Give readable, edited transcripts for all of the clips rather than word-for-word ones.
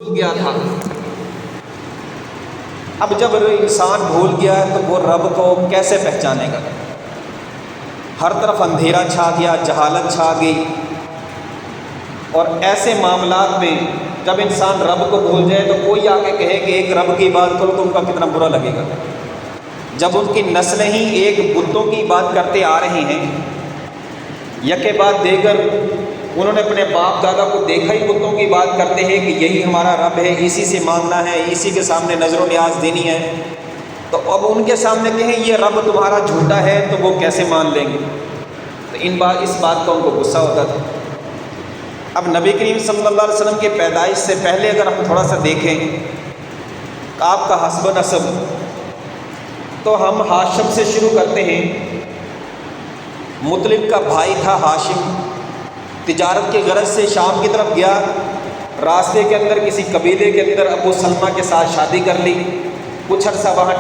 گیا تھا۔ اب جب انسان بھول گیا تو وہ رب کو کیسے پہچانے گا؟ ہر طرف اندھیرا چھا گیا، جہالت چھا گئی، اور ایسے معاملات میں جب انسان رب کو بھول جائے تو کوئی آ کے کہے کہ ایک رب کی عبادت کرو تو ان کا کتنا برا لگے گا۔ جب ان کی نسلیں ہی ایک بتوں کی عبادت کرتے آ رہی ہیں، یکے بعد دیگر انہوں نے اپنے باپ دادا کو دیکھا ہی بتوں کی بات کرتے ہیں کہ یہی ہمارا رب ہے، اسی سے مانگنا ہے، اسی کے سامنے نظر و نیاز دینی ہے، تو اب ان کے سامنے کہیں یہ رب تمہارا جھوٹا ہے تو وہ کیسے مان لیں گے؟ تو اس بات کا ان کو غصہ ہوتا تھا۔ اب نبی کریم صلی اللہ علیہ وسلم کی پیدائش سے پہلے اگر ہم تھوڑا سا دیکھیں آپ کا حسب نسب، تو ہم ہاشم سے شروع کرتے ہیں۔ مطلب کا بھائی تھا ہاشم، تجارت کے غرض سے شام کی طرف گیا، راستے کے اندر کسی قبیلے کے اندر ابو سلمہ کے ساتھ شادی کر لی، کچھ عرصہ وہاں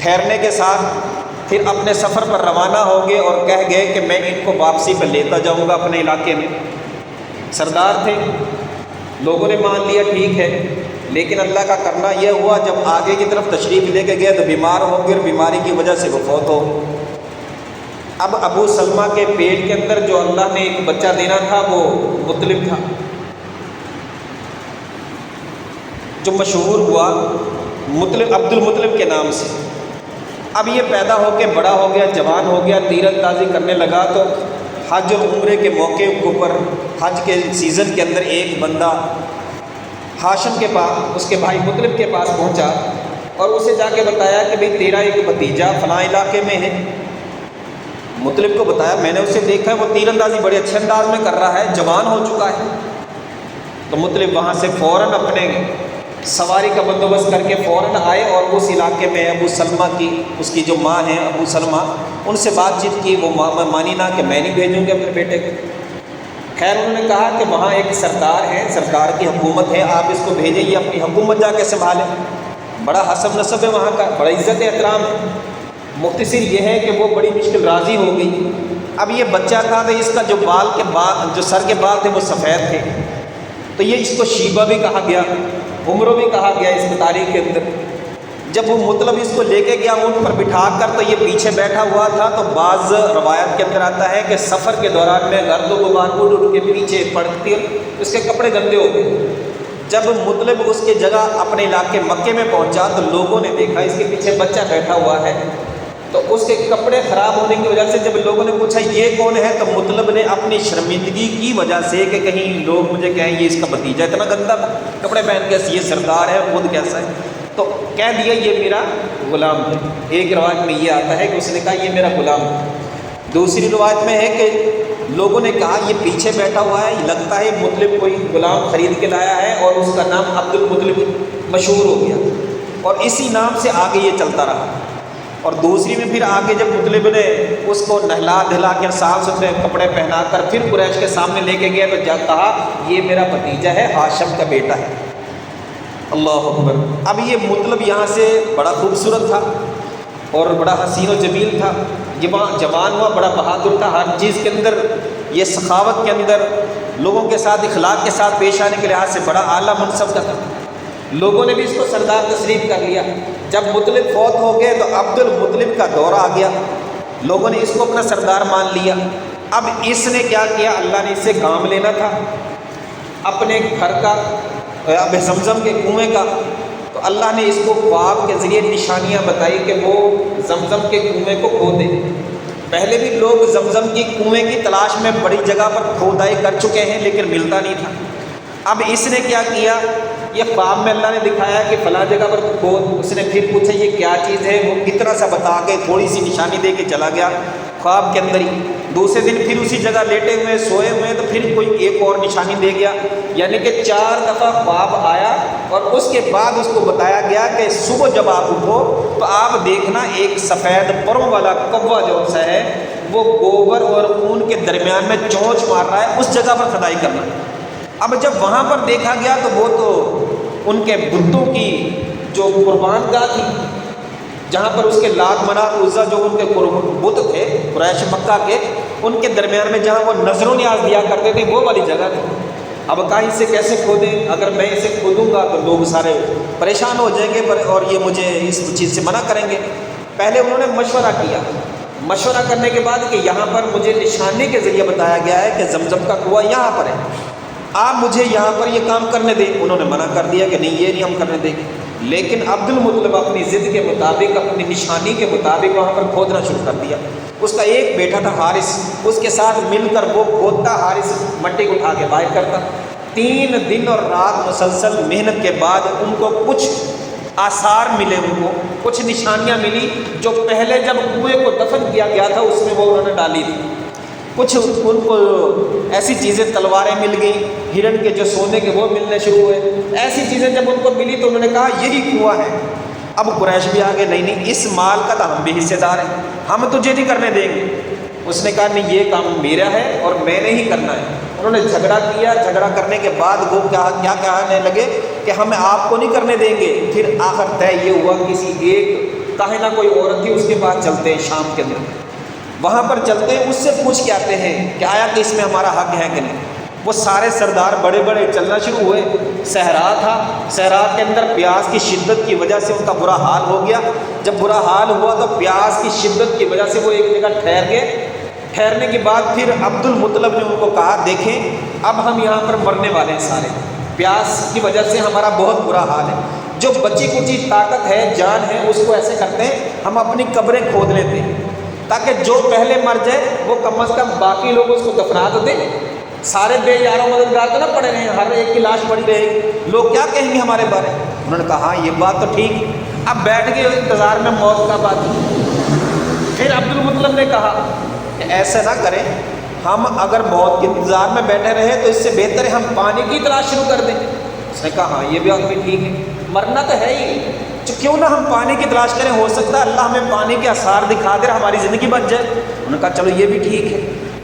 ٹھہرنے کے ساتھ پھر اپنے سفر پر روانہ ہو گئے اور کہہ گئے کہ میں ان کو واپسی پر لیتا جاؤں گا اپنے علاقے میں۔ سردار تھے، لوگوں نے مان لیا ٹھیک ہے، لیکن اللہ کا کرنا یہ ہوا جب آگے کی طرف تشریف لے کے گئے تو بیمار ہو گئے اور بیماری کی وجہ سے وہ فوت ہو۔ اب ابو سلمہ کے پیٹ کے اندر جو اللہ نے ایک بچہ دینا تھا وہ مطلب تھا، جو مشہور ہوا مطلب عبد المطلب کے نام سے۔ اب یہ پیدا ہو کے بڑا ہو گیا، جوان ہو گیا، تیر اندازی کرنے لگا، تو حج اور عمرے کے موقع کے اوپر حج کے سیزن کے اندر ایک بندہ ہاشم کے پاس، اس کے بھائی مطلب کے پاس پہنچا اور اسے جا کے بتایا کہ بھئی تیرا ایک بھتیجا فلاں علاقے میں ہے۔ مطلب کو بتایا میں نے اسے دیکھا ہے، وہ تیر اندازی بڑے اچھے انداز میں کر رہا ہے، جوان ہو چکا ہے۔ تو مطلب وہاں سے فوراً اپنے سواری کا بندوبست کر کے فوراً آئے اور اس علاقے میں ابو سلمہ کی، اس کی جو ماں ہیں ابو سلمہ، ان سے بات چیت کی۔ وہ ماں مانی نہ کہ میں نہیں بھیجوں گی اپنے بیٹے کو۔ خیر انہوں نے کہا کہ وہاں ایک سردار ہے، سرکار کی حکومت ہے، آپ اس کو بھیجیں، یہ اپنی حکومت جا کے سنبھالیں۔ بڑا حسب نسب ہے وہاں کا، بڑا عزت احترام ہے۔ مختصر یہ ہے کہ وہ بڑی مشکل راضی ہو گئی۔ اب یہ بچہ تھا تو اس کا جو جو سر کے بال تھے وہ سفید تھے، تو یہ اس کو شیبہ بھی کہا گیا، عمرو بھی کہا گیا اس کی تاریخ کے اندر۔ جب وہ مطلب اس کو لے کے گیا اونٹ پر بٹھا کر تو یہ پیچھے بیٹھا ہوا تھا، تو بعض روایت کے اندر آتا ہے کہ سفر کے دوران میں گرد و غبار اڑ اڑ کے پیچھے پڑتی، اس کے کپڑے گندے ہو گئے۔ جب مطلب اس کی جگہ اپنے علاقے مکے میں پہنچا تو لوگوں نے دیکھا اس کے پیچھے بچہ بیٹھا ہوا ہے، تو اس کے کپڑے خراب ہونے کی وجہ سے جب لوگوں نے پوچھا یہ کون ہے، تو مطلب نے اپنی شرمندگی کی وجہ سے کہ کہیں لوگ مجھے کہیں یہ اس کا بھتیجا اتنا گندا کپڑے پہن کے یہ سردار ہے خود کیسا ہے، تو کہہ دیا یہ میرا غلام ہے۔ ایک روایت میں یہ آتا ہے کہ اس نے کہا یہ میرا غلام ہے۔ دوسری روایت میں ہے کہ لوگوں نے کہا یہ پیچھے بیٹھا ہوا ہے، لگتا ہے مطلب کوئی غلام خرید کے لایا ہے، اور اس کا نام عبد المطلب مشہور ہو گیا، اور اسی نام سے آگے یہ چلتا رہا۔ اور دوسری میں پھر آگے جب مطلب نے اس کو نہلا دھلا کے صاف ستھرے کپڑے پہنا کر پھر قریش کے سامنے لے کے گیا تو کہا یہ میرا بھتیجا ہے، ہاشم کا بیٹا ہے۔ اللہ اکبر۔ اب یہ مطلب یہاں سے بڑا خوبصورت تھا اور بڑا حسین و جمیل تھا، جوان ہوا، بڑا بہادر تھا، ہر چیز کے اندر، یہ سخاوت کے اندر، لوگوں کے ساتھ اخلاق کے ساتھ پیش آنے کے لحاظ سے بڑا اعلیٰ منصب کا تھا۔ لوگوں نے بھی اس کو سردار تسلیم کر لیا۔ جب مطلب فوت ہو گئے تو عبد المطلب کا دورہ آ گیا، لوگوں نے اس کو اپنا سردار مان لیا۔ اب اس نے کیا کیا، اللہ نے اس سے کام لینا تھا اپنے گھر کا، اب زمزم کے کنویں کا، تو اللہ نے اس کو خواب کے ذریعے نشانیاں بتائی کہ وہ زمزم کے کنویں کو کھودے۔ پہلے بھی لوگ زمزم کی کنویں کی تلاش میں بڑی جگہ پر کھودائی کر چکے ہیں لیکن ملتا نہیں تھا۔ اب اس نے کیا کیا، یہ خواب میں اللہ نے دکھایا کہ فلاں جگہ پر کھود، اس نے پھر پوچھا یہ کیا چیز ہے، وہ اتنا سا بتا کے تھوڑی سی نشانی دے کے چلا گیا خواب کے اندر ہی۔ دوسرے دن پھر اسی جگہ لیٹے ہوئے سوئے ہوئے تو پھر کوئی ایک اور نشانی دے گیا، یعنی کہ 4 دفعہ خواب آیا، اور اس کے بعد اس کو بتایا گیا کہ صبح جب آپ اٹھو تو آپ دیکھنا ایک سفید پروں والا کوا جو سا ہے وہ گوبر اور خون کے درمیان میں چونچ مار رہا ہے، اس جگہ پر کھدائی کرنا۔ اب جب وہاں پر دیکھا گیا تو وہ تو ان کے بتوں کی جو قربان گاہ تھی، جہاں پر اس کے لات منات عزا جو ان کے بت تھے قریش مکہ کے، ان کے درمیان میں جہاں وہ نظر و نیاز دیا کرتے تھے وہ والی جگہ تھی۔ اب کہیں سے کیسے کھودیں، اگر میں اسے کھودوں گا تو لوگ سارے پریشان ہو جائیں گے اور یہ مجھے اس چیز سے منع کریں گے۔ پہلے انہوں نے مشورہ کیا، مشورہ کرنے کے بعد کہ یہاں پر مجھے نشانی کے ذریعے بتایا گیا ہے کہ زمزم کا کنواں یہاں پر ہے، آپ مجھے یہاں پر یہ کام کرنے دیں۔ انہوں نے منع کر دیا کہ نہیں، یہ نہیں ہم کرنے دیں گے۔ لیکن عبد المطلب اپنی ضد کے مطابق، اپنی نشانی کے مطابق وہاں پر کھودنا شروع کر دیا۔ اس کا ایک بیٹا تھا حارث، اس کے ساتھ مل کر وہ کھودتا، حارث مٹی کو اٹھا کے باہر کرتا۔ 3 دن اور رات مسلسل محنت کے بعد ان کو کچھ آثار ملے، ان کو کچھ نشانیاں ملی جو پہلے جب کنویں کو دفن کیا گیا تھا اس میں وہ انہوں نے ڈالی تھی۔ کچھ ان کو ایسی چیزیں، تلواریں مل گئیں، ہرن کے جو سونے کے وہ ملنے شروع ہوئے۔ ایسی چیزیں جب ان کو ملی تو انہوں نے کہا یہی کنواں ہے۔ اب قریش بھی آگے، نہیں نہیں، اس مال کا تو ہم بھی حصے دار ہیں، ہم تجھے نہیں کرنے دیں گے۔ اس نے کہا نہیں، یہ کام میرا ہے اور میں نے ہی کرنا ہے۔ انہوں نے جھگڑا کیا، جھگڑا کرنے کے بعد وہ کیا کہنے لگے کہ ہم آپ کو نہیں کرنے دیں گے۔ پھر آخر طے یہ ہوا، کسی ایک کاہنہ کوئی عورت تھی، اس کے پاس چلتے ہیں شام کے اندر، وہاں پر چلتے ہیں، اس سے پوچھ کے آتے ہیں کہ آیا کہ اس میں ہمارا حق ہے کہ نہیں۔ وہ سارے سردار بڑے بڑے چلنا شروع ہوئے۔ صحرا تھا، صحرا کے اندر پیاس کی شدت کی وجہ سے ان کا برا حال ہو گیا۔ جب برا حال ہوا تو پیاس کی شدت کی وجہ سے وہ ایک جگہ ٹھہر گئے۔ ٹھہرنے کے بعد پھر عبد المطلب نے ان کو کہا دیکھیں اب ہم یہاں پر مرنے والے ہیں سارے، پیاس کی وجہ سے ہمارا بہت برا حال ہے، جو بچی کچی طاقت ہے، جان ہے، اس کو ایسے کرتے ہیں ہم اپنی قبریں کھود لیتے ہیں تاکہ جو پہلے مر جائے وہ کم از کم باقی لوگ اس کو دفنا تو دیں۔ سارے بے یاروں مددگار تو نہ پڑے رہے ہیں، ہر ایک کی لاش پڑی رہے گی، لوگ کیا کہیں گے ہمارے بارے میں۔ انہوں نے کہا ہاں یہ بات تو ٹھیک۔ اب بیٹھ گئے انتظار میں موت کا بات۔ پھر عبد المطلب نے کہا کہ ایسا نہ کریں، ہم اگر موت کے انتظار میں بیٹھے رہے تو اس سے بہتر ہے ہم پانی کی تلاش شروع کر دیں۔ اس نے کہا ہاں یہ بھی آپ بھی ٹھیک ہے، مرنا تو ہے ہی، کیوں نہ ہم پانی کی تلاش کریں، ہو سکتا ہے اللہ ہمیں پانی کے آثار دکھا دے، ہماری زندگی بچ جائے۔ انہوں نے کہا چلو یہ بھی ٹھیک ہے۔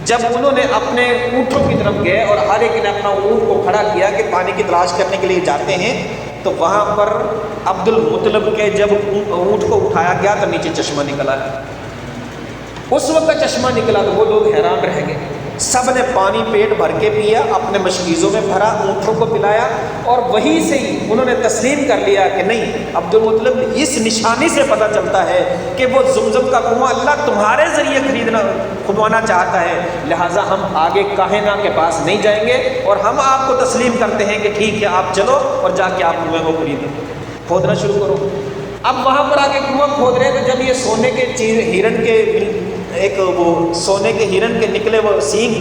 جب انہوں نے اپنے اونٹوں کی طرف گئے اور ہر ایک نے اپنا اونٹ کو کھڑا کیا کہ پانی کی تلاش کرنے کے لیے جاتے ہیں، تو وہاں پر عبد المطلب کے جب اونٹ کو اٹھایا گیا تو نیچے چشمہ نکل آیا۔ اس وقت چشمہ نکلا تو وہ لوگ حیران رہ گئے۔ سب نے پانی پیٹ بھر کے پیا، اپنے مشکیزوں میں بھرا، اونٹوں کو پلایا، اور وہیں سے ہی انہوں نے تسلیم کر لیا کہ نہیں، عبد المطلب اس نشانی سے پتہ چلتا ہے کہ وہ زمزم کا کنواں اللہ تمہارے ذریعے کھدوانا چاہتا ہے، لہٰذا ہم آگے کاہنہ کے پاس نہیں جائیں گے اور ہم آپ کو تسلیم کرتے ہیں کہ ٹھیک ہے آپ چلو اور جا کے آپ کنویں کو خریدو، کھودنا شروع کرو۔ اب وہاں پر آگے کنواں کھود رہے تو جب یہ سونے کے ہرن کے ایک وہ سونے کے ہرن کے نکلے وہ سینگ،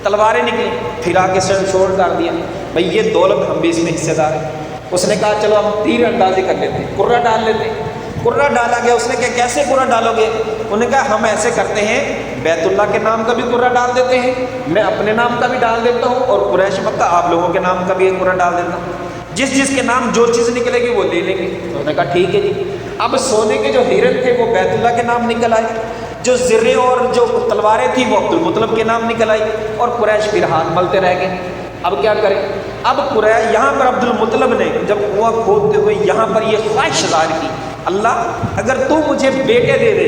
تلواریں نکلی، پھر آ کے چھوڑ ڈال دیا، بھئی یہ دولت ہم بھی اس میں حصے دار ہیں۔ اس نے کہا چلو ہم تیر اندازی کر لیتے ہیں، کرہ ڈال لیتے ہیں۔ کرہ ڈالا گیا۔ اس نے کہا کیسے کرہ ڈالو گے؟ انہوں نے کہا ہم ایسے کرتے ہیں، بیت اللہ کے نام کا بھی کرہ ڈال دیتے ہیں، میں اپنے نام کا بھی ڈال دیتا ہوں، اور قریش مکہ آپ لوگوں کے نام کا بھی ایک کرہ ڈال دیتا ہوں، جس جس کے نام جو چیز نکلے گی وہ لے لیں گے۔ انہوں نے کہا ٹھیک ہے جی۔ اب سونے کے جو ہرن تھے وہ بیت اللہ کے نام نکل آئے، جو زرے اور جو تلواریں تھیں وہ عبد المطلب کے نام نکل آئی، اور قریش پھر ہاتھ ملتے رہ گئے۔ اب کیا کریں؟ اب قریش یہاں پر عبد المطلب نے جب کنواں کھودتے ہوئے یہاں پر یہ خواہش ظاہر کی، اللہ اگر تو مجھے بیٹے دے دے،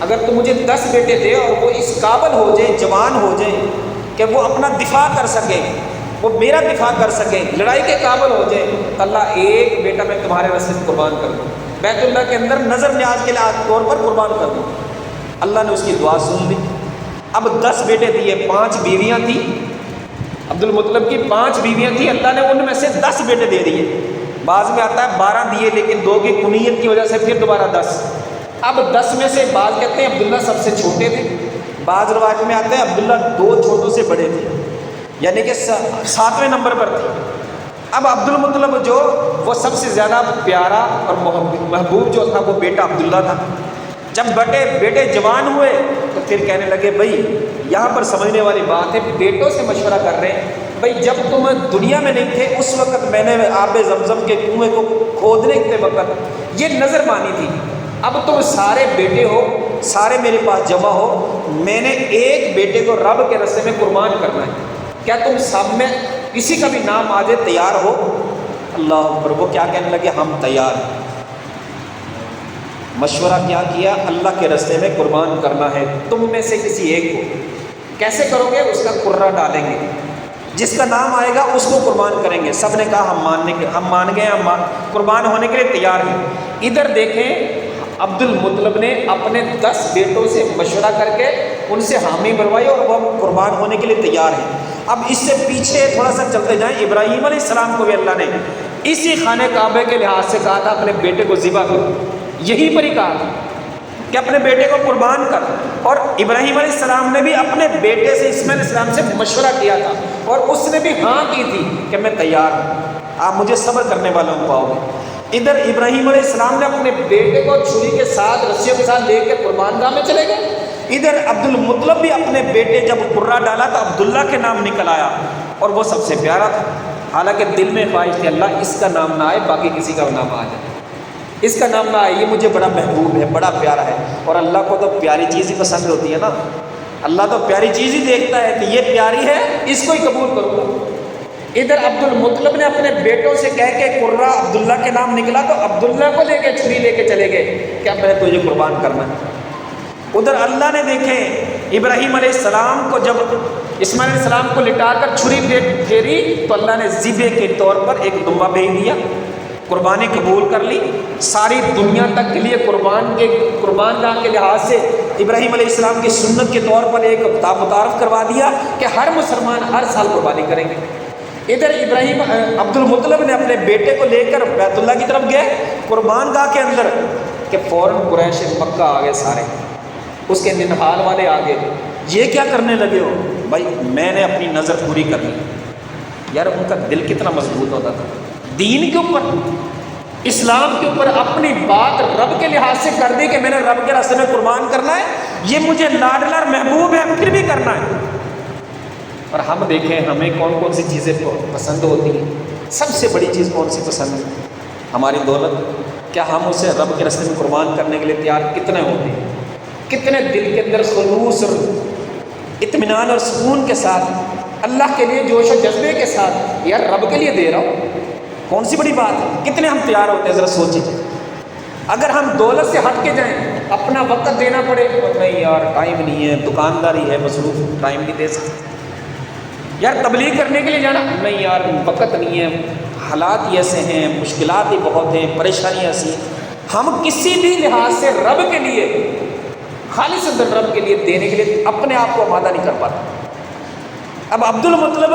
اگر تو مجھے 10 بیٹے دے اور وہ اس قابل ہو جائے، جوان ہو جائے کہ وہ اپنا دفاع کر سکے، وہ میرا دفاع کر سکے، لڑائی کے قابل ہو جائے، اللہ ایک بیٹا میں تمہارے واسطے قربان کر دوں، بیت اللہ کے اندر نظر نیاز کے طور پر قربان کر دوں۔ اللہ نے اس کی دعا سن لی۔ اب 10 بیٹے دیے، 5 بیویاں تھیں، عبد المطلب کی 5 بیویاں تھیں، اللہ نے ان میں سے 10 بیٹے دے دیے۔ بعض میں آتا ہے 12 دیے، لیکن 2 کی کنیت کی وجہ سے پھر دوبارہ 10۔ اب 10 میں سے بعض کہتے ہیں عبداللہ سب سے چھوٹے تھے، بعض روایت میں آتا ہے عبداللہ 2 چھوٹوں سے بڑے تھے، یعنی کہ 7ویں نمبر پر تھے۔ اب عبد المطلب جو وہ سب سے زیادہ پیارا اور محبوب جو تھا وہ بیٹا عبداللہ تھا۔ جب بیٹے جوان ہوئے تو پھر کہنے لگے بھائی یہاں پر سمجھنے والی بات ہے، بیٹوں سے مشورہ کر رہے ہیں، بھائی جب تم دنیا میں نہیں تھے اس وقت میں نے آب زمزم کے کنویں کو کھودنے کے وقت یہ نظر مانی تھی، اب تم سارے بیٹے ہو، سارے میرے پاس جمع ہو، میں نے ایک بیٹے کو رب کے راستے میں قربان کرنا ہے، کیا تم سب میں کسی کا بھی نام آ جائے تیار ہو؟ اللہ اکبر۔ وہ کیا کہنے لگے؟ ہم تیار ہیں۔ مشورہ کیا کیا؟ اللہ کے راستے میں قربان کرنا ہے، تم میں سے کسی ایک کو۔ کیسے کرو گے؟ اس کا کرہ ڈالیں گے، جس کا نام آئے گا اس کو قربان کریں گے۔ سب نے کہا ہم مان گئے، ہم قربان ہونے کے لیے تیار ہیں۔ ادھر دیکھیں عبد المطلب نے اپنے 10 بیٹوں سے مشورہ کر کے ان سے حامی بنوائی اور وہ قربان ہونے کے لیے تیار ہیں۔ اب اس سے پیچھے تھوڑا سا چلتے جائیں، ابراہیم علیہ السلام کو بھی اللہ نے اسی خانہ کعبہ کے لحاظ سے کہا تھا اپنے بیٹے کو ذبح کرو، یہی پر ہی کہا تھا کہ اپنے بیٹے کو قربان کر، اور ابراہیم علیہ السلام نے بھی اپنے بیٹے سے اسماعیل علیہ السلام سے مشورہ کیا تھا اور اس نے بھی ہاں کی تھی کہ میں تیار ہوں، آپ مجھے صبر کرنے والوں کو پاؤ گے۔ ادھر ابراہیم علیہ السلام نے اپنے بیٹے کو چھری کے ساتھ رسیوں کے ساتھ لے کے قربان گاہ میں چلے گئے۔ ادھر عبد المطلب بھی اپنے بیٹے جب قرہ ڈالا تو عبداللہ کے نام نکل آیا اور وہ سب سے پیارا تھا، حالانکہ دل میں خواہش تھی اللہ اس کا نام نہ آئے، باقی کسی کا نام آ جائے، اس کا نام نہ آئے، یہ مجھے بڑا محبوب ہے، بڑا پیارا ہے۔ اور اللہ کو تو پیاری چیز ہی پسند ہوتی ہے نا، اللہ تو پیاری چیز ہی دیکھتا ہے کہ یہ پیاری ہے، اس کو ہی قبول کروں گا۔ ادھر عبد المطلب نے اپنے بیٹوں سے کہہ کے قرہ عبداللہ کے نام نکلا تو عبداللہ کو لے کے چھری لے کے چلے گئے کہ اب میں تجھے قربان کرنا ہے۔ ادھر اللہ نے دیکھے ابراہیم علیہ السلام کو جب اسماعیل علیہ السلام کو لٹا کر چھری پھیری تو اللہ نے ذبح کے طور پر ایک دمبا بھیج دیا، قربانی قبول کر لی۔ ساری دنیا تک کے لیے قربان گاہ کے لحاظ سے ابراہیم علیہ السلام کی سنت کے طور پر ایک متعارف کروا دیا کہ ہر مسلمان ہر سال قربانی کریں گے۔ ادھر ابراہیم عبد المطلب نے اپنے بیٹے کو لے کر بیت اللہ کی طرف گئے قربان گاہ کے اندر کہ فوراً قریش مکہ آ گئے، سارے اس کے ننہال والے آ گئے، یہ کیا کرنے لگے ہو؟ بھائی میں نے اپنی نظر پوری کر لی۔ یار ان کا دل کتنا مضبوط ہوتا تھا، دین کے اوپر، اسلام کے اوپر اپنی بات رب کے لحاظ سے کر دی کہ میں نے رب کے راستے میں قربان کرنا ہے، یہ مجھے لاڈلا اور محبوب ہے پھر بھی کرنا ہے۔ اور ہم دیکھیں ہمیں کون کون سی چیزیں پسند ہوتی ہیں، سب سے بڑی چیز کون سی پسند ہے؟ ہماری دولت، کیا ہم اسے رب کے راستے میں قربان کرنے کے لیے تیار کتنے ہوتے ہیں؟ کتنے دل کے اندر خلوص اور اطمینان اور سکون کے ساتھ اللہ کے لیے جوش و جذبے کے ساتھ یار رب کے لیے دے رہا ہوں، کون سی بڑی بات ہے؟ کتنے ہم تیار ہوتے ہیں ذرا سوچیں۔ اگر ہم دولت سے ہٹ کے جائیں، اپنا وقت دینا پڑے، نہیں یار ٹائم نہیں ہے، دکانداری ہے، مصروف، ٹائم نہیں دے سکتے۔ یار تبلیغ کرنے کے لیے جانا، نہیں یار وقت نہیں ہے، حالات ہی ایسے ہیں، مشکلات ہی بہت ہیں، پریشانیاں ایسی ہیں۔ ہم کسی بھی لحاظ سے رب کے لیے، خالص رب کے لیے دینے کے لیے اپنے آپ کو آمادہ نہیں کر پاتا۔ اب عبد المطلب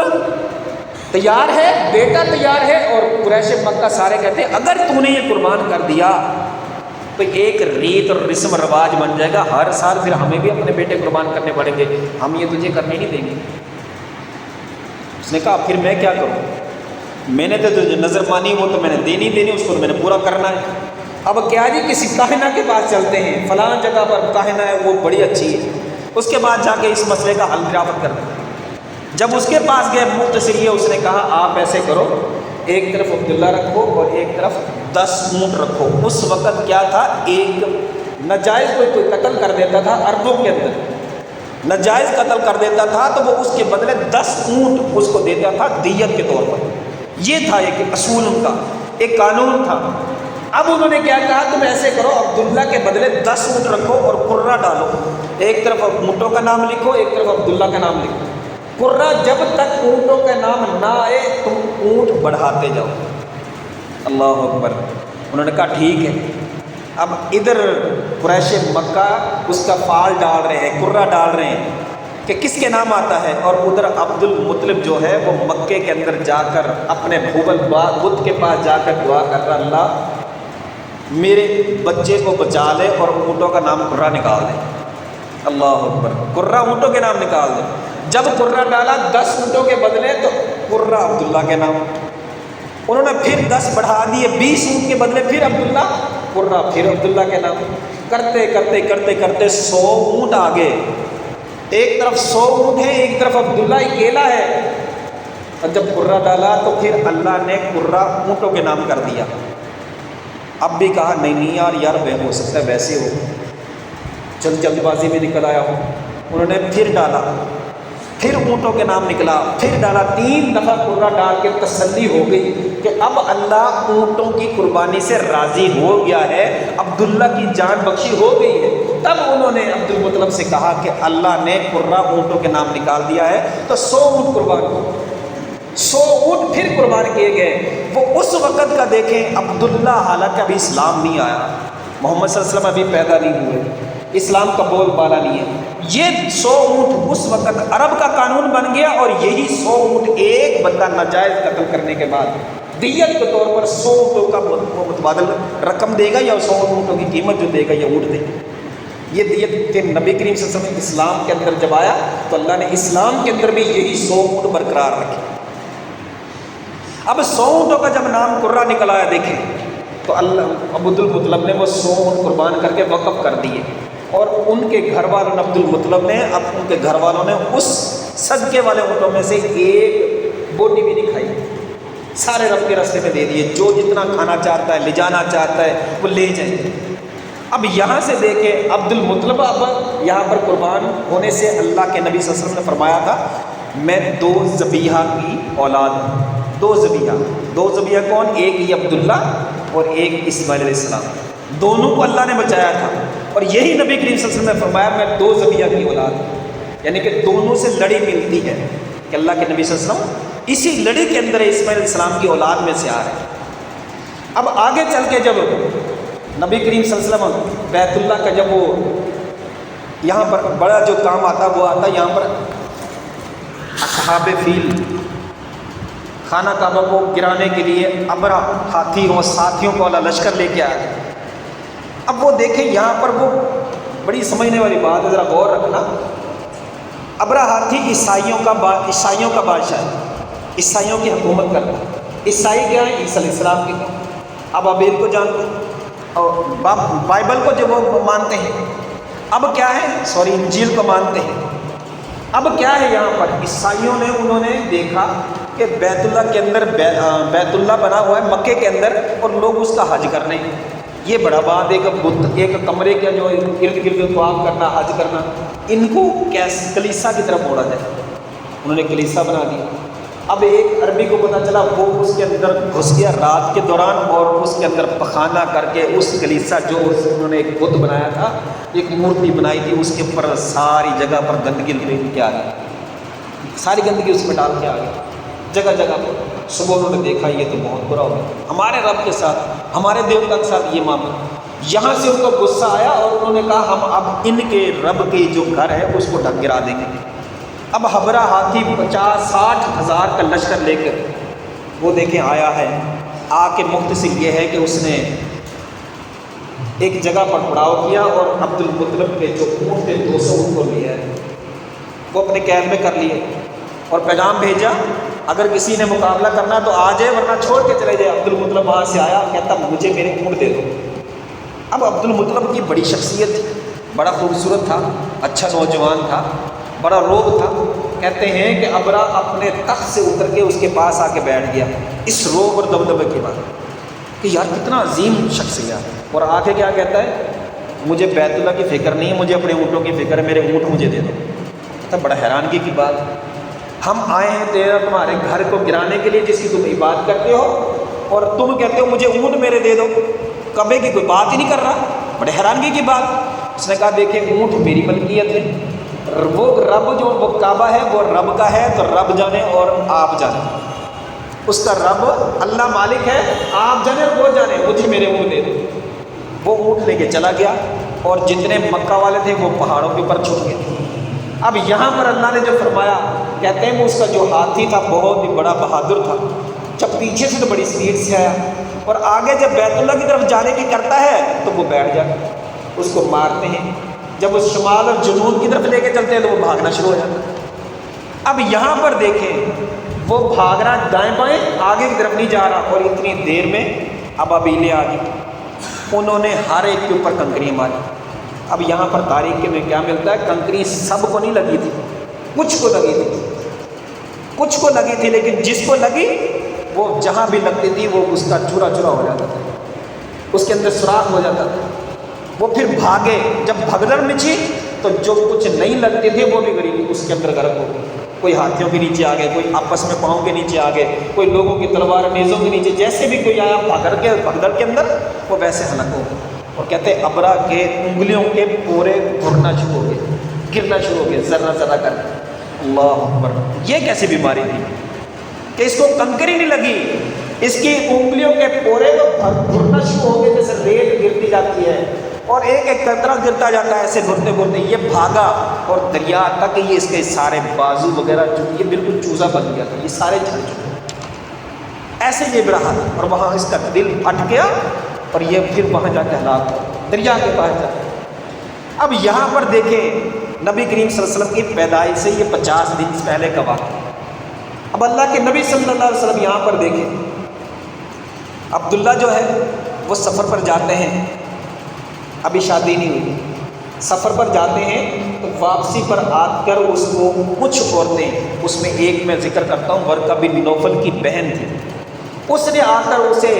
تیار ہے، بیٹا تیار ہے، اور قریش مکہ سارے کہتے ہیں اگر تو نے یہ قربان کر دیا تو ایک ریت اور رسم رواج بن جائے گا، ہر سال پھر ہمیں بھی اپنے بیٹے قربان کرنے پڑیں گے، ہم یہ تجھے کرنے نہیں دیں گے۔ اس نے کہا پھر میں کیا کروں، میں نے تو تجھے نظر مانی، وہ تو میں نے دینی اس کو تو میں نے پورا کرنا ہے۔ اب کیا جی کسی کاہنہ کے پاس چلتے ہیں، فلاں جگہ پر کاہنہ ہے وہ بڑی اچھی ہے، اس کے بعد جا کے اس مسئلے کا حل دریافت کرتے ہیں۔ جب اس کے پاس گئے مختصر یہ اس نے کہا آپ ایسے کرو، ایک طرف عبداللہ رکھو اور ایک طرف 10 اونٹ رکھو۔ اس وقت کیا تھا، ایک ناجائز کوئی قتل کر دیتا تھا عربوں کے اندر، ناجائز قتل کر دیتا تھا تو وہ اس کے بدلے 10 اونٹ اس کو دیتا تھا دیت کے طور پر۔ یہ تھا ایک اصول ان کا، ایک قانون تھا۔ اب انہوں نے کیا کہا، تم ایسے کرو عبداللہ کے بدلے 10 اونٹ رکھو اور قرہ ڈالو، ایک طرف اونٹوں کا نام لکھو، ایک طرف عبداللہ کا نام لکھو۔ قرہ جب تک اونٹوں کا نام نہ آئے تم اونٹ بڑھاتے جاؤ۔ اللہ اکبر۔ انہوں نے کہا ٹھیک ہے۔ اب ادھر قریش مکہ اس کا فال ڈال رہے ہیں، قرہ ڈال رہے ہیں کہ کس کے نام آتا ہے، اور ادھر عبد المطلب جو ہے وہ مکے کے اندر جا کر اپنے بھوبل بت کے پاس جا کر دعا کر رہا، اللہ میرے بچے کو بچا لے اور اونٹوں کا نام قرہ نکال دے۔ اللہ اکبر۔ قرہ اونٹوں کے نام نکال دے۔ جب قرہ ڈالا 10 اونٹوں کے بدلے تو قرہ عبداللہ کے نام، انہوں نے پھر 10 بڑھا دیے، 20 اونٹ کے بدلے پھر عبداللہ، قرہ پھر عبداللہ کے نام، کرتے کرتے کرتے کرتے 100 اونٹ آ گئے۔ ایک طرف 100 اونٹ ہے، ایک طرف عبداللہ اکیلا ہے، اور جب قرہ ڈالا تو پھر اللہ نے قرہ اونٹوں کے نام کر دیا۔ اب بھی کہا نہیں یار ہو سکتا ہے ویسے ہو، جلد بازی میں نکل آیا ہوں۔ انہوں نے پھر ڈالا، پھر اونٹوں کے نام نکلا، پھر ڈالا، 3 دفعہ قرہ ڈال کے تسلی ہو گئی کہ اب اللہ اونٹوں کی قربانی سے راضی ہو گیا ہے، عبداللہ کی جان بخشی ہو گئی ہے۔ تب انہوں نے عبد المطلب سے کہا کہ اللہ نے قرہ اونٹوں کے نام نکال دیا ہے تو 100 اونٹ قربان ہو۔ 100 اونٹ پھر قربان کیے گئے۔ وہ اس وقت کا دیکھیں عبداللہ، حالانکہ ابھی اسلام نہیں آیا، محمد صلی اللہ علیہ وسلم ابھی پیدا نہیں ہوئے، اسلام کا بول بالا نہیں ہے، یہ 100 اونٹ اس وقت عرب کا قانون بن گیا، اور یہی 100 اونٹ ایک بندہ ناجائز قتل کرنے کے بعد دیت کے طور پر 100 اونٹوں کا متبادل رقم دے گا، یا 100 اونٹوں کی قیمت جو دے گا یہ اونٹ دے گا۔ یہ دیت کہ نبی کریم صلی اللہ علیہ وسلم اسلام کے اندر جب آیا تو اللہ نے اسلام کے اندر بھی یہی 100 اونٹ برقرار رکھے۔ اب 100 اونٹوں کا جب نام قرہ نکل آیا دیکھیں تو اللہ عبد المطلب نے وہ 100 اونٹ قربان کر کے وقف کر دیے، اور ان کے گھر والوں نے، عبد المطلب نے، اب ان کے گھر والوں نے اس صدقے والے اونٹوں میں سے ایک بوٹی بھی نہیں کھائی، سارے رب کے راستے میں دے دیے، جو جتنا کھانا چاہتا ہے لے جانا چاہتا ہے وہ لے جائے۔ اب یہاں سے دیکھیں عبد المطلب اب یہاں پر قربان ہونے سے اللہ کے نبی صلی اللہ علیہ وسلم نے فرمایا تھا میں 2 ذبیحہ کی اولاد ہوں۔ 2 ذبیحہ کون؟ ایک یہ عبداللہ اور ایک اسماعیل علیہ السلام، دونوں کو اللہ نے بچایا تھا، اور یہی نبی کریم صلی اللہ علیہ وسلم نے فرمایا میں 2 ذبیحہ کی اولاد ہوں، یعنی کہ دونوں سے لڑی ملتی ہے کہ اللہ کے نبی صلی اللہ علیہ وسلم اسی لڑی کے اندر اسماعیل علیہ السلام کی اولاد میں سے آ رہے ہیں۔ اب آگے چل کے جب نبی کریم صلی اللہ علیہ وسلم بیت اللہ کا جب وہ یہاں پر بڑا جو کام آتا وہ آتا یہاں پر اصحاب فیل خانہ کعبہ کو گرانے کے لیے ابرا ہاتھی اور ساتھیوں کو والا لشکر لے کے آیا۔ اب وہ دیکھیں یہاں پر وہ بڑی سمجھنے والی بات ہے، ذرا غور رکھنا۔ ابرا ہاتھی عیسائیوں کا بادشاہ ہے، عیسائیوں کی حکومت کرتا ہے۔ عیسائی کیا ہے؟ عیسی علیہ السلام کے اب ابیل کو جانتے ہیں اور بائبل کو جو وہ مانتے ہیں، اب کیا ہے انجیل کو مانتے ہیں۔ اب کیا ہے یہاں پر عیسائیوں نے انہوں نے دیکھا کہ بیت اللہ کے اندر بیت اللہ بنا ہوا ہے مکے کے اندر، اور لوگ اس کا حج کر رہے ہیں۔ یہ بڑا بات ایک کمرے کا جو ارد گرد طواف کرنا، حج کرنا، ان کو کلیسا کی طرف موڑا جائے، انہوں نے کلیسا بنا دیا۔ اب ایک عربی کو پتہ چلا، وہ اس کے اندر گھس گیا رات کے دوران، اور اس کے اندر پخانہ کر کے اس کلیسا جو انہوں نے ایک بت بنایا تھا، ایک مورتی بنائی تھی، اس کے اوپر ساری جگہ پر گندگی لپیٹ کے آ گئی، ساری گندگی اس میں ڈال کے آ گئی جگہ جگہ پر۔ صبح انہوں نے دیکھا یہ تو بہت برا ہو گیا، ہمارے رب کے ساتھ، ہمارے دیوتا کے ساتھ یہ معاملہ۔ یہاں سے ان کو غصہ آیا اور انہوں نے کہا ہم اب ان کے رب کے جو گھر ہے اس کو ڈھک گرا دیں گے۔ اب ہبرا ہاتھی 50-60 ہزار کا لشکر لے کر وہ دیکھیں آیا ہے، آ کے مختصر یہ ہے کہ اس نے ایک جگہ پر پڑاؤ کیا، اور عبد المطلب کے جو اونٹ تھے 200 اونٹ کو لیا ہے، وہ اپنے قید میں کر لیے، اور پیغام بھیجا اگر کسی نے مقابلہ کرنا تو آ جائے ورنہ چھوڑ کے چلے جائے۔ عبد المطلب وہاں سے آیا، کہتا مجھے میرے اونٹ دے دو۔ اب عبد المطلب کی بڑی شخصیت تھی، بڑا خوبصورت تھا، اچھا نوجوان تھا، بڑا روب تھا۔ کہتے ہیں کہ ابرا اپنے تخت سے اتر کے اس کے پاس آ کے بیٹھ گیا، اس روب اور دبدبے کے بعد کہ یار کتنا عظیم شخص ہے یار، اور آگے کیا کہتا ہے مجھے بیت اللہ کی فکر نہیں ہے، مجھے اپنے اونٹوں کی فکر ہے، میرے اونٹ مجھے دے دو۔ کہتا بڑا حیرانگی کی بات، ہم آئے ہیں تمہارے گھر کو گرانے کے لیے جس کی تم عبادت کرتے ہو، اور تم کہتے ہو مجھے اونٹ میرے دے دو، کعبے کی کوئی بات ہی نہیں کر رہا، بڑے حیرانگی کی بات۔ اس نے کہا دیکھیں اونٹ میری ملکیت ہے، وہ رب جو وہ کعبہ ہے وہ رب کا ہے، تو رب جانے اور آپ جانے، اس کا رب اللہ مالک ہے، آپ جانے اور وہ جانے، مجھے میرے اونٹ دے دو۔ وہ اونٹ لے کے چلا گیا، اور جتنے مکہ والے تھے وہ پہاڑوں کے اوپر چھپ گئے۔ اب یہاں پر اللہ نے جو فرمایا، کہتے ہیں وہ اس کا جو ہاتھی تھا بہت ہی بڑا بہادر تھا، جب پیچھے سے تو بڑی سپیڈ سے آیا، اور آگے جب بیت اللہ کی طرف جانے کی کرتا ہے تو وہ بیٹھ جاتا، اس کو مارتے ہیں، جب وہ شمال اور جنوب کی طرف لے کے چلتے ہیں تو وہ بھاگنا شروع ہو جاتا ہے۔ اب یہاں پر دیکھیں وہ بھاگ رہا دائیں بائیں، آگے کی طرف نہیں جا رہا، اور اتنی دیر میں اب ابیلے آ گئی، انہوں نے ہر ایک کے اوپر کنکری ماری۔ اب یہاں پر تاریخ میں کیا ملتا ہے، کنکری سب کو نہیں لگی تھی، کچھ کو لگی تھی، کچھ کو لگی تھی، لیکن جس کو لگی وہ جہاں بھی لگتی تھی وہ اس کا چورا چورا ہو جاتا تھا، اس کے اندر سوراخ ہو جاتا تھا۔ وہ پھر بھاگے، جب بھگدڑ مچی تو جو کچھ نہیں لگتے تھے وہ بھی غریب اس کے اندر غرق ہو گئے، کوئی ہاتھیوں کے نیچے آ گئے، کوئی آپس میں پاؤں کے نیچے آ گئے، کوئی لوگوں کی تلوار نیزوں کے نیچے، جیسے بھی کوئی آیا بھگدڑ کے اندر وہ ویسے ہلاک ہو گئے۔ اور کہتے ہیں ابرا کے انگلیوں کے پورے گھرنا شروع ہو گئے، گرنا شروع ہو گئے ذرہ ذرہ کر۔ اللہ اکبر، یہ کیسی بیماری تھی؟ کہ اس کو کنکری نہیں لگی، اس کی انگلیوں کے پورے تو گھرنا شروع ہو گئے جیسے ریت گرتی جاتی ہے اور ایک ایک قطرہ گرتا جاتا ہے، ایسے گھرتے گھرتے یہ بھاگا اور دریا تک یہ اس کے سارے بازو وغیرہ جو یہ بالکل چوزا بن گیا تھا، یہ سارے جھڑ چکے ایسے یہ رہا، اور وہاں اس کا دل پھٹ گیا اور یہ پھر وہاں جا کے ہلاک ہو دریا کے پاس جا کے۔ اب یہاں پر دیکھیں نبی کریم صلی اللہ علیہ وسلم کی پیدائش سے یہ 50 دن پہلے کا واقعہ۔ اب اللہ کے نبی صلی اللہ علیہ وسلم یہاں پر دیکھیں، عبداللہ جو ہے وہ سفر پر جاتے ہیں، ابھی شادی نہیں ہوئی، سفر پر جاتے ہیں تو واپسی پر آ کر اس کو کچھ عورتیں، اس میں ایک میں ذکر کرتا ہوں ورقہ بن نوفل کی بہن تھی، اس نے آ کر اسے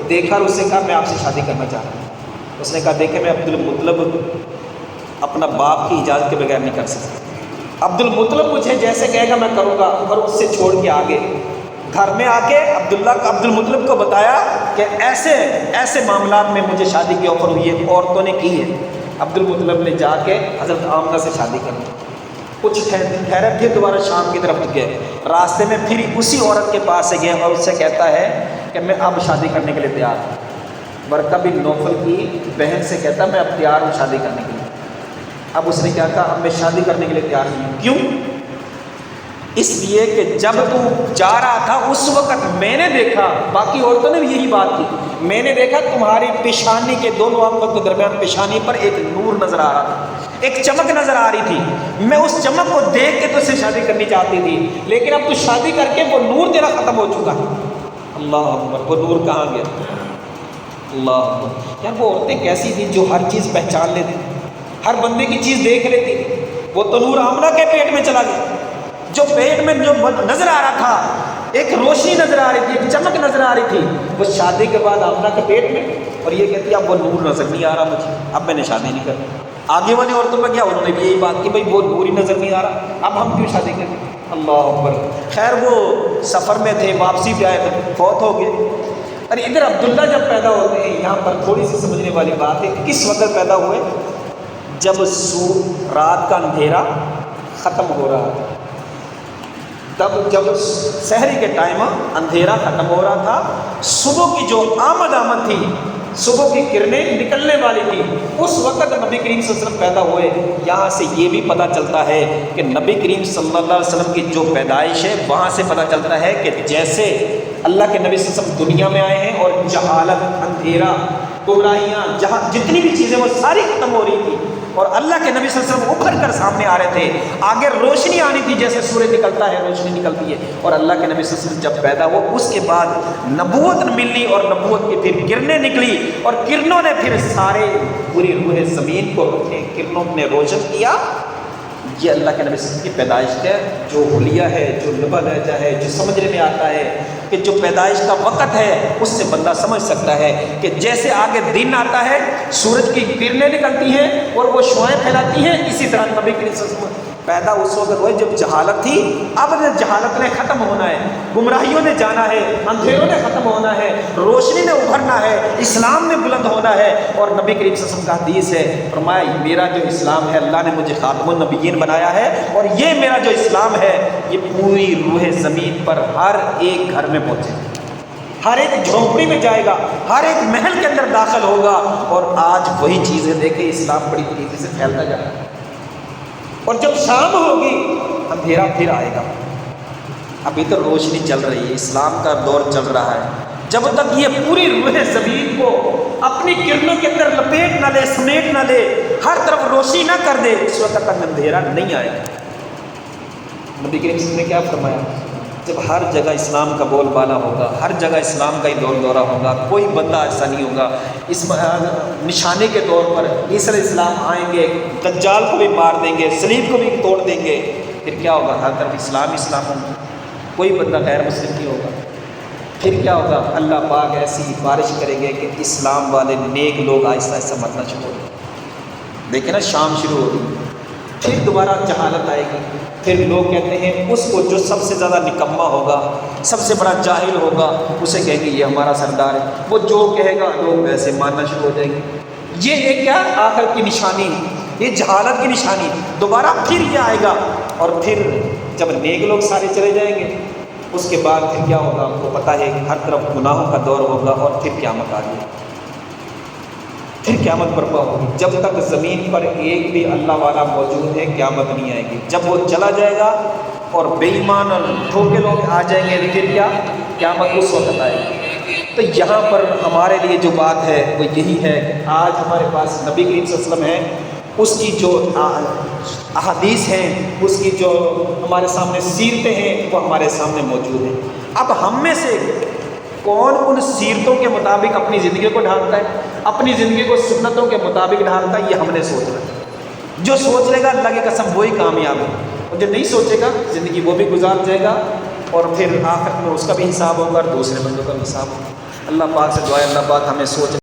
دیکھا اور اس سے کہا میں آپ سے شادی کرنا چاہتا ہوں۔ اس نے کہا دیکھیں میں عبدالمطلب اپنا باپ کی اجازت کے بغیر نہیں کر سکتا، عبدالمطلب مجھے جیسے کہے گا میں کروں گا، اور اس سے چھوڑ کے آگے گھر میں آ کے عبدالمطلب کو بتایا کہ ایسے ایسے معاملات میں مجھے شادی کی آفر ہوئی ہے، عورتوں نے کی ہے۔ عبدالمطلب نے جا کے حضرت آمنہ سے شادی کر لی، کچھ ٹھہرے پھر دوبارہ شام کی طرف گئے، راستے میں پھر اسی عورت کے پاس سے گئے اور اس سے کہتا ہے کہ میں اب شادی کرنے کے لیے تیار ہوں۔ ورقہ بن نوفل کی بہن سے کہتا میں اب تیار ہوں شادی کرنے کے لیے۔ اب اس نے کیا کہا اب میں شادی کرنے کے لیے تیار نہیں ہوں۔ کیوں؟ اس لیے کہ جب تو جا رہا تھا اس وقت میں نے دیکھا، باقی عورتوں نے بھی یہی بات کی، میں نے دیکھا تمہاری پیشانی کے دونوں آنکھوں کے درمیان پیشانی پر ایک نور نظر آ رہا تھا، ایک چمک نظر آ رہی تھی، میں اس چمک کو دیکھ کے تو سے شادی کرنی چاہتی تھی، لیکن اب تو شادی کر کے وہ نور تیرا ختم ہو چکا ہے۔ اللہ اکبر، وہ نور کہاں گیا؟ اللہ اکبر۔ یار وہ عورتیں کیسی تھیں جو ہر چیز پہچان لیتی، ہر بندے کی چیز دیکھ لیتی۔ وہ تو نور آمنہ کے پیٹ میں چلا گیا، جو پیٹ میں جو نظر آ رہا تھا، ایک روشنی نظر آ رہی تھی، ایک چمک نظر آ رہی تھی، وہ شادی کے بعد آمنہ کے پیٹ میں، اور یہ کہتی ہے اب وہ نور نظر نہیں آ رہا مجھے، اب میں نے شادی نہیں کرنی۔ آگے والی عورتوں میں کیا، انہوں نے بھی یہی بات کی، بھائی وہ نور ہی نظر نہیں آ رہا، اب ہم کیوں شادی کریں؟ اللہ اکبر۔ خیر وہ سفر میں تھے، واپسی پہ آئے تو فوت ہو گئے۔ اور ادھر عبداللہ جب پیدا ہوتے ہیں، یہاں پر تھوڑی سی سمجھنے والی بات ہے، کس وقت پیدا ہوئے؟ جب رات کا اندھیرا ختم ہو رہا تھا، تب جب سحری کے ٹائم اندھیرا ختم ہو رہا تھا، صبح کی جو آمد تھی، صبح کی کرنیں نکلنے والی تھی، اس وقت نبی کریم صلی اللہ علیہ وسلم پیدا ہوئے۔ یہاں سے یہ بھی پتہ چلتا ہے کہ نبی کریم صلی اللہ علیہ وسلم کی جو پیدائش ہے وہاں سے پتہ چلتا ہے کہ جیسے اللہ کے نبی صلی اللہ علیہ وسلم دنیا میں آئے ہیں اور جہالت، اندھیرا، گمراہیاں، جہاں جتنی بھی چیزیں وہ ساری ختم ہو رہی تھی اور اللہ کے نبی صلی اللہ علیہ وسلم ابھر کر سامنے آ رہے تھے، آگے روشنی آنی تھی، جیسے سورج نکلتا ہے روشنی نکلتی ہے، اور اللہ کے نبی صلی اللہ علیہ وسلم جب پیدا ہو اس کے بعد نبوت ملی اور نبوت کی پھر کرنیں نکلی اور کرنوں نے پھر سارے پوری روح زمین کو کرنوں نے روشن کیا۔ یہ اللہ کے نبی صلی اللہ علیہ وسلم کی پیدائش کا جو حلیہ ہے، جو لبا لہجہ ہے، جو سمجھنے میں آتا ہے کہ جو پیدائش کا وقت ہے اس سے بندہ سمجھ سکتا ہے کہ جیسے آگے دن آتا ہے، سورج کی کرنیں نکلتی ہیں اور وہ شعاعیں پھیلاتی ہیں، اسی طرح نبی کریم صلی اللہ علیہ وسلم پیدا اس وقت ہوئے جب جہالت تھی، اب جہالت نے ختم ہونا ہے، گمراہیوں نے جانا ہے، اندھیروں نے ختم ہونا ہے، روشنی نے ابھرنا ہے، اسلام نے بلند ہونا ہے۔ اور نبی کریم صلی اللہ علیہ وسلم کا حدیث ہے، فرمایا میرا جو اسلام ہے اللہ نے مجھے خاتم النبیین بنایا ہے، اور یہ میرا جو اسلام ہے یہ پوری روح زمین پر ہر ایک گھر میں پہنچے گا، ہر ایک جھونپڑی میں جائے گا، ہر ایک محل کے اندر داخل ہوگا۔ اور آج وہی چیزیں دیکھیں، اسلام بڑی تیزی سے پھیلتا جا رہا ہے، اور جب شام ہوگی اندھیرا پھر آئے گا۔ ابھی تو روشنی چل رہی ہے، اسلام کا دور چل رہا ہے، جب تک یہ پوری روح زمین کو اپنی کرنوں کے اندر لپیٹ نہ لے، سمیٹ نہ لے، ہر طرف روشنی نہ کر دے، اس وقت تک اندھیرا نہیں آئے گا۔ نبی کریم صلی اللہ علیہ وسلم نے کیا فرمایا؟ جب ہر جگہ اسلام کا بول بالا ہوگا، ہر جگہ اسلام کا ہی دور دورہ ہوگا، کوئی بندہ ایسا نہیں ہوگا، اس نشانے کے طور پر عیسی علیہ السلام آئیں گے، دجال کو بھی مار دیں گے، صلیب کو بھی توڑ دیں گے، پھر کیا ہوگا؟ ہر طرف اسلام اسلام ہوگا، کوئی بندہ غیر مسلم نہیں ہوگا۔ پھر کیا ہوگا؟ اللہ پاک ایسی بارش کریں گے کہ اسلام والے نیک لوگ آہستہ آہستہ مرنا شروع ہو گئے۔ دیکھیں نا، شام شروع ہوگی، پھر دوبارہ جہالت آئے گی، پھر لوگ کہتے ہیں اس کو جو سب سے زیادہ نکما ہوگا، سب سے بڑا جاہل ہوگا، اسے کہیں گے یہ ہمارا سردار ہے، وہ جو کہے گا لوگ ویسے ماننا شروع ہو جائیں گے۔ یہ ایک کیا آخر کی نشانی ہے، یہ جہالت کی نشانی، دوبارہ پھر یہ آئے گا، اور پھر جب نیک لوگ سارے چلے جائیں گے اس کے بعد پھر کیا ہوگا آپ کو پتہ ہے کہ ہر طرف گناہوں کا دور ہوگا اور پھر قیامت آ گئی، پھر قیامت برپا ہوگی۔ جب تک زمین پر ایک بھی اللہ والا موجود ہے قیامت نہیں آئے گی۔ جب وہ چلا جائے گا اور بے ایمان اور دھوکے لوگ آ جائیں گے پھر کیا قیامت اس وقت آئے گی۔ تو یہاں پر ہمارے لیے جو بات ہے وہ یہی ہے کہ آج ہمارے پاس نبی کریم صلی اللہ علیہ وسلم ہے، اس کی جو احادیث ہیں، اس کی جو ہمارے سامنے سیرتیں ہیں وہ ہمارے سامنے موجود ہیں۔ اب ہم میں سے کون ان سیرتوں کے مطابق اپنی زندگی کو ڈھالتا ہے، اپنی زندگی کو سنتوں کے مطابق ڈھالتا ہے، یہ ہم نے سوچنا ہے۔ جو سوچ لے گا اللہ کی قسم وہی کامیاب ہے، اور جو نہیں سوچے گا زندگی وہ بھی گزار جائے گا اور پھر آخر میں اس کا بھی حساب ہوگا اور دوسرے بندوں کا بھی حساب ہوگا۔ اللہ پاک سے دعا ہے اللہ پاک ہمیں سوچ